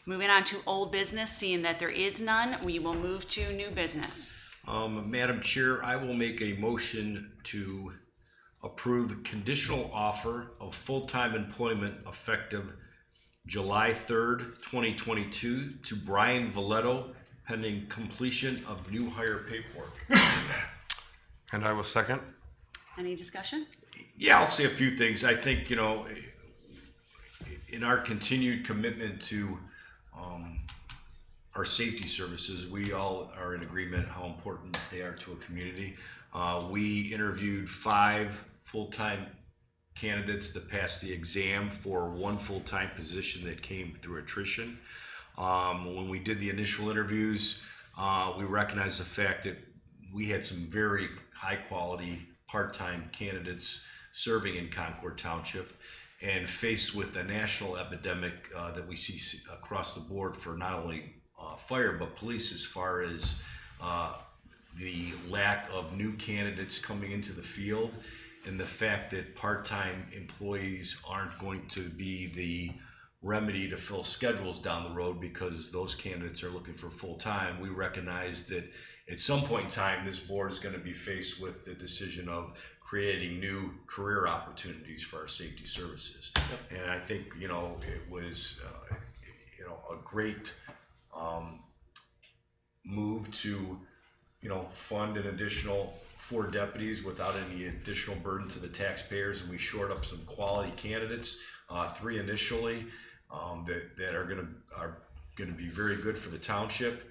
Moving on to old business, seeing that there is none, we will move to new business. Madam Chair, I will make a motion to approve conditional offer of full-time employment effective July 3rd, 2022 to Brian Valletto pending completion of new hire paperwork. And I will second. Any discussion? Yeah, I'll say a few things. I think, in our continued commitment to our safety services, we all are in agreement how important they are to a community. We interviewed 5 full-time candidates that passed the exam for 1 full-time position that came through attrition. When we did the initial interviews, we recognized the fact that we had some very high-quality part-time candidates serving in Concord Township, and faced with the national epidemic that we see across the board for not only fire but police, as far as the lack of new candidates coming into the field, and the fact that part-time employees aren't going to be the remedy to fill schedules down the road because those candidates are looking for full-time. We recognize that at some point in time this board is going to be faced with the decision of creating new career opportunities for our safety services. Yep. And I think it was a great move to fund an additional 4 deputies without any additional burden to the taxpayers, and we shored up some quality candidates, 3 initially, that are going to be very good for the township.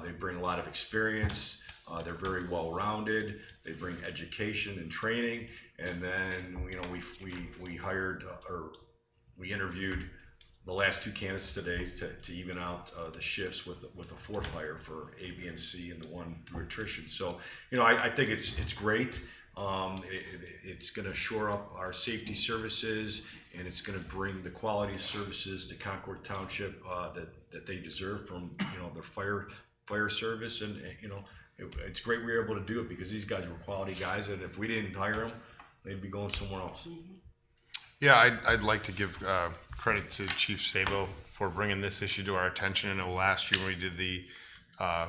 They bring a lot of experience. They're very well rounded. They bring education and training. And then we hired we interviewed the last 2 candidates today to even out the shifts with a 4th hire for A, B, and C, and the 1 through attrition. So I think it's great. It's going to shore up our safety services, and it's going to bring the quality of services to Concord Township that they deserve from their fire service. And it's great we were able to do it because these guys were quality guys, and if we didn't hire them, they'd be going somewhere else. Mm-hmm. Yeah, I'd like to give credit to Chief Sabo for bringing this issue to our attention. I know last year when we did the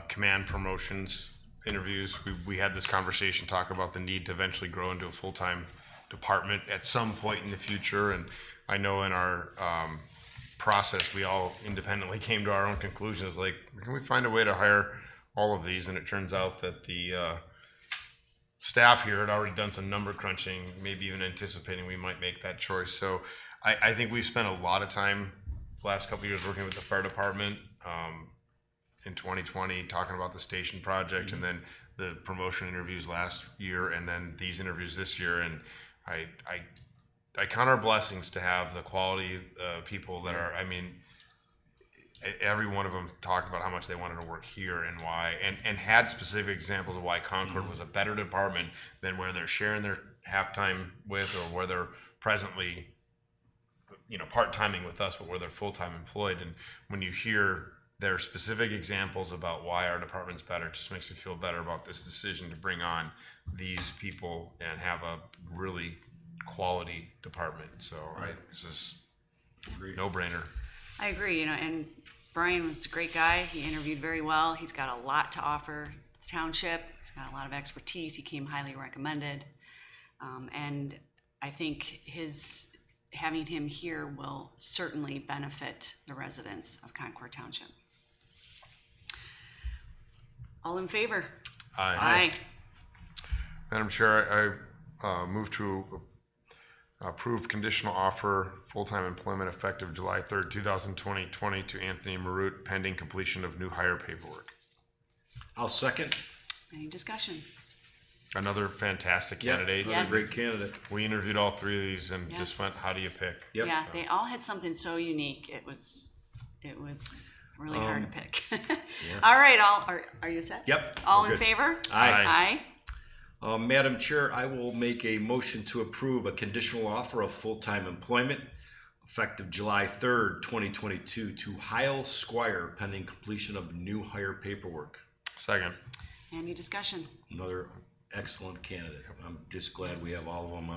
command promotions interviews, we had this conversation, talk about the need to eventually grow into a full-time department at some point in the future. And I know in our process, we all independently came to our own conclusions, like, can we find a way to hire all of these? And it turns out that the staff here had already done some number crunching, maybe even anticipating we might make that choice. So I think we've spent a lot of time the last couple of years working with the fire department in 2020, talking about the station project, and then the promotion interviews last year, and then these interviews this year. And I count our blessings to have the quality people that are, every one of them talked about how much they wanted to work here and why, and had specific examples of why Concord was a better department than where they're sharing their half-time with, or where they're presently, part-timing with us, but where they're full-time employed. And when you hear their specific examples about why our department's better, it just makes you feel better about this decision to bring on these people and have a really quality department. So it's just no-brainer. I agree, and Brian was a great guy. He interviewed very well. He's got a lot to offer the township. He's got a lot of expertise. He came highly recommended. And I think having him here will certainly benefit the residents of Concord Township. All in favor? Aye. Madam Chair, I move to approve conditional offer full-time employment effective July 3rd, 2020 to Anthony Marut pending completion of new hire paperwork. I'll second. Any discussion? Another fantastic candidate. Yes. Great candidate. We interviewed all 3 of these and Yes. just went, how do you pick? Yep. Yeah, they all had something so unique. It was really hard to pick. Yes. All right, are you set? Yep. All We're in good. favor? Aye. Aye. Madam Chair, I will make a motion to approve a conditional offer of full-time employment effective July 3rd, 2022 to Hyle Squire pending completion of new hire paperwork. Second. Any discussion? Another excellent candidate. I'm just glad we have all of them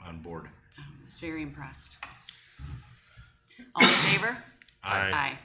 on board. I was very impressed. All in favor? Aye. Aye.